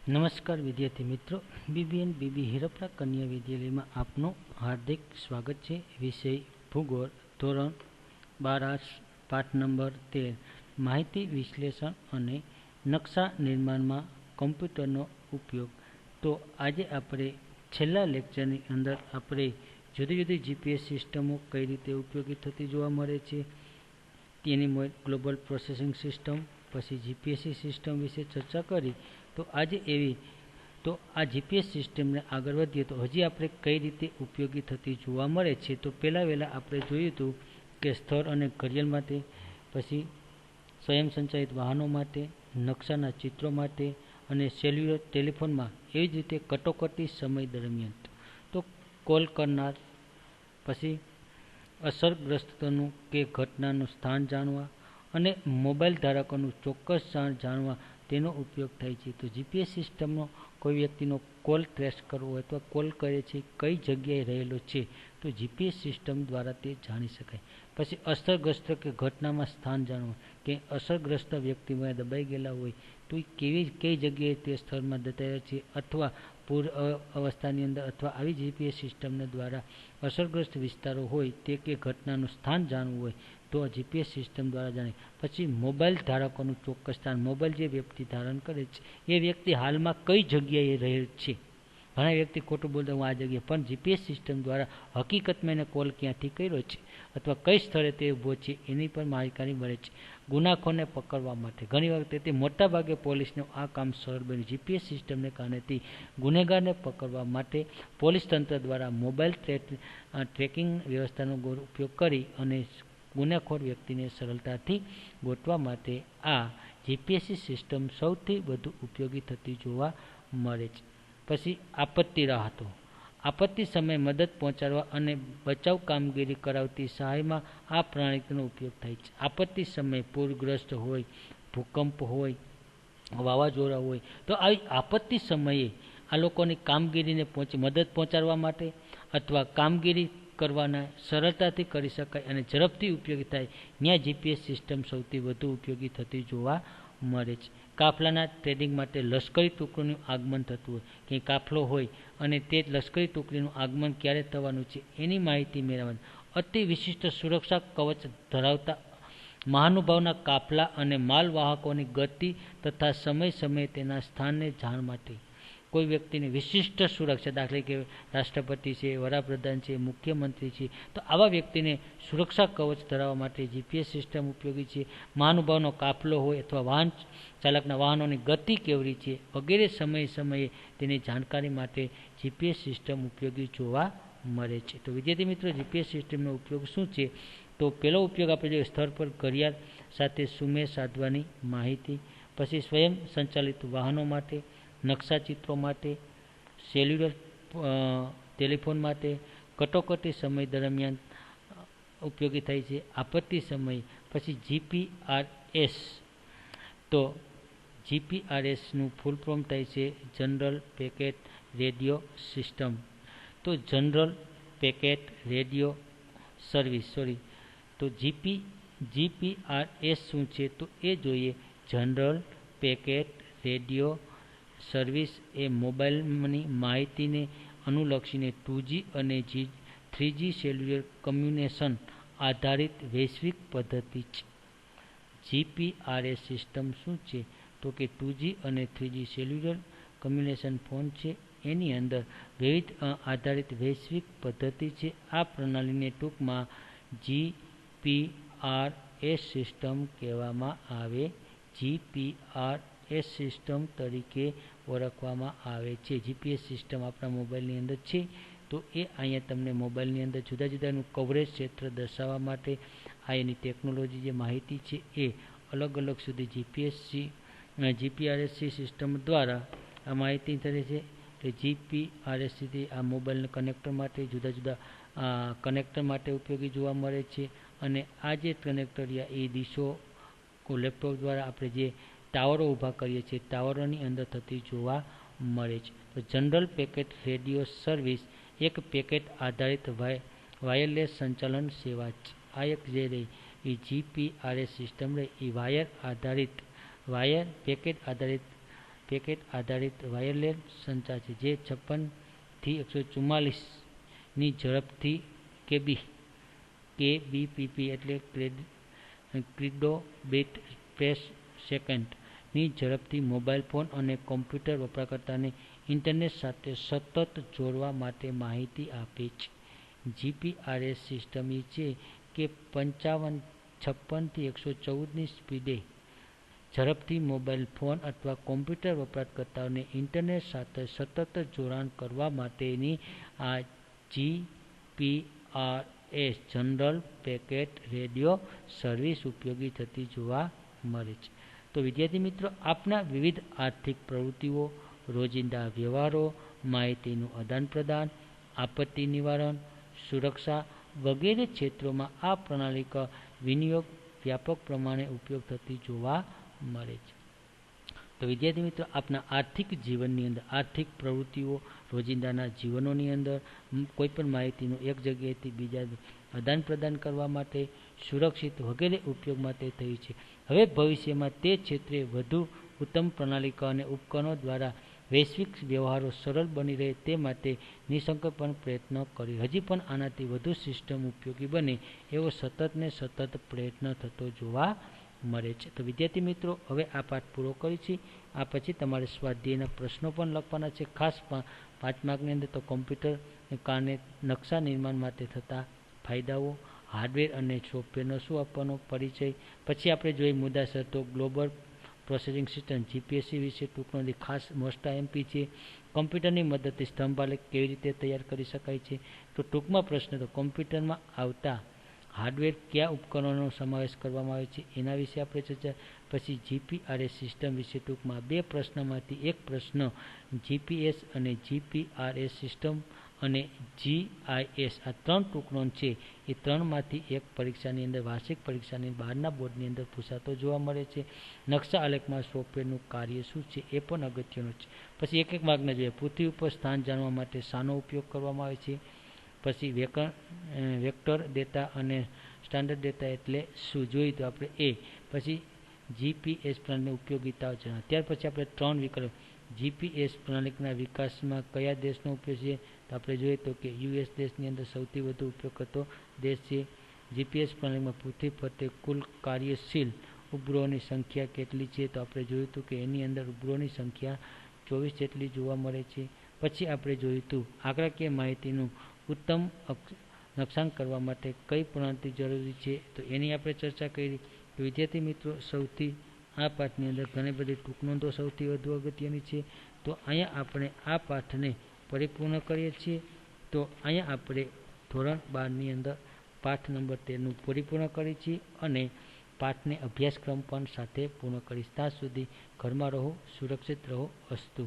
નમસ્કાર વિદ્યાર્થી મિત્રો, બીબીએન બીબી હિરપરા કન્યા વિદ્યાલયમાં આપનું હાર્દિક સ્વાગત છે. વિષય ભૂગોળ, ધોરણ 12 પાઠ નંબર 13 માહિતી વિશ્લેષણ અને નકશા નિર્માણમાં કમ્પ્યુટરનો ઉપયોગ. તો આજે આપણે છેલ્લા લેક્ચરની અંદર આપણે જુદી જુદી જીપીએસ સિસ્ટમો કઈ રીતે ઉપયોગી થતી જોવા મળે છે તેની ગ્લોબલ પ્રોસેસિંગ સિસ્ટમ, પછી જીપીએસસી સિસ્ટમ વિશે ચર્ચા કરી. તો આજે આ જીપીએસ સિસ્ટમને આગળ વધીએ તો હજી આપણે કઈ રીતે ઉપયોગી થતી જોવા મળે છે. તો પહેલાં આપણે જોયું હતું કે સ્થળ અને ઘડિયાળ માટે, પછી સ્વયં સંચાલિત વાહનો માટે, નકશાના ચિત્રો માટે અને સેલ્યુલર ટેલિફોનમાં, એવી જ રીતે કટોકટી સમય દરમિયાન તો કોલ કરનાર, પછી અસરગ્રસ્તનું કે ઘટનાનું સ્થાન જાણવા અને મોબાઈલ ધારકોનું ચોક્કસ સ્થાન જાણવા તેનો ઉપયોગ થાય છે. તો જીપીએસ સિસ્ટમનો કોઈ વ્યક્તિનો કોલ ટ્રેસ કરવો હોય તો કોલ કરે છે કઈ જગ્યાએ રહેલો છે તો જીપીએસ સિસ્ટમ દ્વારા તે જાણી શકાય. પછી અસરગ્રસ્ત કે ઘટનામાં સ્થાન જાણવા, કે અસરગ્રસ્ત વ્યક્તિમાં દબાઈ ગયેલા હોય તો એ કઈ જગ્યાએ તે સ્થળમાં દટાયા છે, અથવા પૂર અવસ્થાની અંદર, અથવા આવી જીપીએસ સિસ્ટમને દ્વારા અસરગ્રસ્ત વિસ્તારો હોય તે કે ઘટનાનું સ્થાન જાણવું હોય તો જીપીએસ સિસ્ટમ દ્વારા જાણે. પછી મોબાઈલ ધારકોનું ચોક્કસ સ્થાન, મોબાઈલ જે વ્યક્તિ ધારણ કરે છે એ વ્યક્તિ હાલમાં કઈ જગ્યાએ રહે છે. ઘણા વ્યક્તિ ખોટું બોલતા હું આ જગ્યાએ, પણ જીપીએસ સિસ્ટમ દ્વારા હકીકતમાં એને કોલ ક્યાંથી કર્યો છે અથવા કઈ સ્થળે તે ઊભો છે એની પણ માહિતી મળે છે. ગુનાખોરને પકડવા માટે ઘણી વખતે તે મોટાભાગે પોલીસનું આ કામ સરળ બન્યું. જીપીએસ સિસ્ટમને કારણેથી ગુનેગારને પકડવા માટે પોલીસ તંત્ર દ્વારા મોબાઈલ ટ્રેકિંગ વ્યવસ્થાનો ઉપયોગ કરી અને ગુનેખોર વ્યક્તિને સરળતાથી ગોતવા માટે આ જીપીએસસી સિસ્ટમ સૌથી વધુ ઉપયોગી થતી જોવા મળે છે. પછી આપત્તિ રાહતો, આપત્તિ સમયે મદદ પહોંચાડવા અને બચાવ કામગીરી કરાવતી સહાયમાં આ પ્રણાલીનો ઉપયોગ થાય છે. આપત્તિ સમયે પૂરગ્રસ્ત હોય, ભૂકંપ હોય, વાવાઝોડા હોય તો આવી આપત્તિ સમયે આ લોકોની કામગીરીને મદદ પહોંચાડવા માટે અથવા કામગીરી કરવાના સરળતાથી કરી શકાય અને ઝડપથી ઉપયોગી થાય, ત્યાં જીપીએસ સિસ્ટમ સૌથી વધુ ઉપયોગી થતી જોવા મળે છે. કાફલાના ટ્રેડિંગ માટે લશ્કરી ટુકડીનું આગમન થતું હોય, કે કાફલો હોય અને તે લશ્કરી ટુકડીનું આગમન ક્યારે થવાનું છે એની માહિતી મેળવવાની, અતિ વિશિષ્ટ સુરક્ષા કવચ ધરાવતા મહાનુભાવના કાફલા અને માલવાહકોની ગતિ તથા સમયે તેના સ્થાનને જાણ માટે કોઈ વ્યક્તિની વિશિષ્ટ સુરક્ષા, દાખલા કે રાષ્ટ્રપતિ છે, વડાપ્રધાન છે, મુખ્યમંત્રી છે, તો આવા વ્યક્તિને સુરક્ષા કવચ ધરાવવા માટે જીપીએસ સિસ્ટમ ઉપયોગી છે. મહાનુભાવનો કાફલો હોય અથવા વાહન ચાલકના વાહનોની ગતિ કેવડી છે વગેરે સમયે તેની જાણકારી માટે જીપીએસ સિસ્ટમ ઉપયોગી જોવા મળે છે. તો વિદ્યાર્થી મિત્રો, જીપીએસ સિસ્ટમનો ઉપયોગ શું છે? તો પહેલો ઉપયોગ આપણે જોઈએ સ્થળ પર ઘડિયાળ સાથે સુમેળ સાધવાની માહિતી, પછી સ્વયં સંચાલિત વાહનો માટે, નકશા ચિત્રો માટે, સેલ્યુલર ટેલિફોન માટે, કટોકટી સમય દરમિયાન ઉપયોગી થાય છે, આપત્તિ સમય. પછી જીપીઆરએસ, તો જીપીઆરએસનું ફૂલ ફોર્મ થાય છે જનરલ પેકેટ રેડિયો સિસ્ટમ. તો જનરલ પેકેટ રેડિયો સર્વિસ, તો જીપીઆરએસ શું છે તો એ જોઈએ. જનરલ પેકેટ રેડિયો સર્વિસ એ મોબાઈલની માહિતીને અનુલક્ષીને 2G અને 3G સેલ્યુલર કમ્યુનિકેશન આધારિત વૈશ્વિક પદ્ધતિ છે. જીપીઆરએસ સિસ્ટમ શું છે તો કે 2G અને 3G સેલ્યુલર કમ્યુનિકેશન ફોન છે, એની અંદર વિવિધ આધારિત વૈશ્વિક પદ્ધતિ છે. આ પ્રણાલીને ટૂંકમાં જીપીઆરએસ સિસ્ટમ કહેવામાં આવે, જીપીઆરએસ સિસ્ટમ તરીકે ઓળખવામાં આવે છે. જીપીએસ સિસ્ટમ આપણા મોબાઈલની અંદર છે, તો એ અહીંયા તમને મોબાઈલની અંદર જુદા જુદાનું કવરેજ ક્ષેત્ર દર્શાવવા માટે આ એની ટેકનોલોજી જે માહિતી છે એ અલગ સુધી જીપીઆરએસસી સિસ્ટમ દ્વારા આ માહિતી કરે છે. તો જીપીઆરએસથી આ મોબાઈલના કનેક્ટર માટે જુદા કનેક્ટર માટે ઉપયોગી જોવા મળે છે. અને આ જે કનેક્ટર એ ડીશો લેપટોપ દ્વારા આપણે જે ટાવરો ઊભા કરીએ છીએ ટાવરોની અંદર થતી જોવા મળે છે. તો જનરલ પેકેટ રેડિયો સર્વિસ એક પેકેટ આધારિત વાયરલેસ સંચાલન સેવા છે. આ એક જે રહી એ જીપીઆરએસ સિસ્ટમ રહી એ વાયર પેકેટ આધારિત પેકેટ આધારિત વાયરલેસ સંચાર છે, જે 56 થી 144ની ઝડપથી કેબીપીએસ એટલે ક્રિડોબિટ પર સેકન્ડ ની ઝડપથી મોબાઈલ ફોન અને કોમ્પ્યુટર વપરાશકર્તાને ઇન્ટરનેટ સાથે સતત જોડવા માટે માહિતી આપે છે. જીપીઆરએસ સિસ્ટમ છે કે 56 થી 114ની સ્પીડે ઝડપથી મોબાઈલ ફોન અથવા કોમ્પ્યુટર વપરાશકર્તાઓને ઇન્ટરનેટ સાથે સતત જોડાણ કરવા માટેની આ GPRS general packet radio service ઉપયોગી થતી જોવા મળે છે. તો વિદ્યાર્થી મિત્રો, આપના વિવિધ આર્થિક પ્રવૃત્તિઓ, રોજિંદા વ્યવહારો, માહિતીનું આદાન-પ્રદાન, આપત્તિ નિવારણ, સુરક્ષા વગેરે ક્ષેત્રોમાં આ પ્રણાલી કા વિનિયોગ વ્યાપક પ્રમાણે ઉપયોગ થતી જોવા મળે છે. તો વિદ્યાર્થી મિત્રો, આપના આર્થિક જીવનની અંદર આર્થિક પ્રવૃત્તિઓ, રોજિંદાના જીવનોની અંદર કોઈપણ માહિતીનું એક જગ્યાએથી બીજા આદાન પ્રદાન કરવા માટે, સુરક્ષિત વગેરે ઉપયોગ માટે થયું છે. હવે ભવિષ્યમાં તે ક્ષેત્રે વધુ ઉત્તમ પ્રણાલિકા અને ઉપકરણો દ્વારા વૈશ્વિક વ્યવહારો સરળ બની રહે તે માટે નિઃસંકોચપણે પ્રયત્ન કરી હજી પણ આનાથી વધુ સિસ્ટમ ઉપયોગી બને એવો સતત ને સતત પ્રયત્ન થતો જોવા મળે છે. તો વિદ્યાર્થી મિત્રો, હવે આ પાઠ પૂરો કરીએ છીએ. આ પછી તમારે સ્વાધ્યાયના પ્રશ્નો પણ લખવાના છે, ખાસ 5 માર્કની અંદર. તો કોમ્પ્યુટર કારણે નકશા નિર્માણ માટે થતા ફાયદાઓ, હાર્ડવેર અને સોફ્ટવેરનો શું આપવાનો પરિચય. પછી આપણે જોઈએ મુદ્દાસર તો ગ્લોબલ પ્રોસેસિંગ સિસ્ટમ જીપીએસસી વિશે ટૂંકનોથી ખાસ મોસ્ટ આઈએમપી છે. કોમ્પ્યુટરની મદદથી સ્તંભાલેખ કેવી રીતે તૈયાર કરી શકાય છે. તો ટૂંકમાં પ્રશ્ન તો કોમ્પ્યુટરમાં આવતા હાર્ડવેર કયા ઉપકરણોનો સમાવેશ કરવામાં આવે છે એના વિશે આપણે ચર્ચા. પછી જીપીઆરએસ સિસ્ટમ વિશે ટૂંકમાં 2 પ્રશ્નમાંથી એક પ્રશ્ન જીપીએસ અને જીપીઆરએસ સિસ્ટમ અને જીઆઈએસ આ 3 ટૂંકનો છે એ 3માંથી એક પરીક્ષાની અંદર વાર્ષિક પરીક્ષાની બહારના બોર્ડની અંદર પૂછાતો જોવા મળે છે. નકશા આલેખમાં સોફ્ટવેરનું કાર્ય શું છે એ પણ અગત્યનું છે. પછી એક માર્કના જોઈએ પૃથ્વી ઉપર સ્થાન જાણવા માટે શાનો ઉપયોગ કરવામાં આવે છે. પછી વેક્ટર ડેટા અને સ્ટાન્ડર્ડ ડેટા એટલે શું જોઈએ તો આપણે એ. પછી જીપીએસ પ્રણાલીની ઉપયોગિતાઓ જણાવો. ત્યાર પછી આપણે 3 વિકલ્પ જીપીએસ પ્રણાલીના વિકાસમાં કયા દેશનો ઉપયોગ છે તો આપણે જોઈએ તો કે યુએસ દેશની અંદર સૌથી વધુ ઉપયોગ કરતો દેશ છે. જીપીએસ પ્રણાલીમાં પૃથ્વી ફરતે કુલ કાર્યશીલ ઉપગ્રહોની સંખ્યા કેટલી છે તો આપણે જોયું હતું કે એની અંદર ઉપગ્રહોની સંખ્યા 24 જેટલી જોવા મળે છે. પછી આપણે જોયું હતું આંકડાકીય માહિતીનું ઉત્તમ નકશાંકન કરવા માટે કઈ પ્રણાલી જરૂરી છે તો એની આપણે ચર્ચા કરી. તો વિદ્યાર્થી મિત્રો, સૌથી આ પાઠની અંદર ઘણી બધી ટૂંકનોંધો સૌથી વધુ અગત્યની છે. તો અહીંયા આપણે આ પાઠને પરિપૂર્ણ કરીએ છીએ. તો અહીંયા આપણે ધોરણ 12ની અંદર પાઠ નંબર 13નું પરિપૂર્ણ કરીએ છીએ અને પાઠને અભ્યાસક્રમ પણ સાથે પૂર્ણ કરીશ. ત્યાં સુધી ઘરમાં રહો, સુરક્ષિત રહો. અસ્તુ.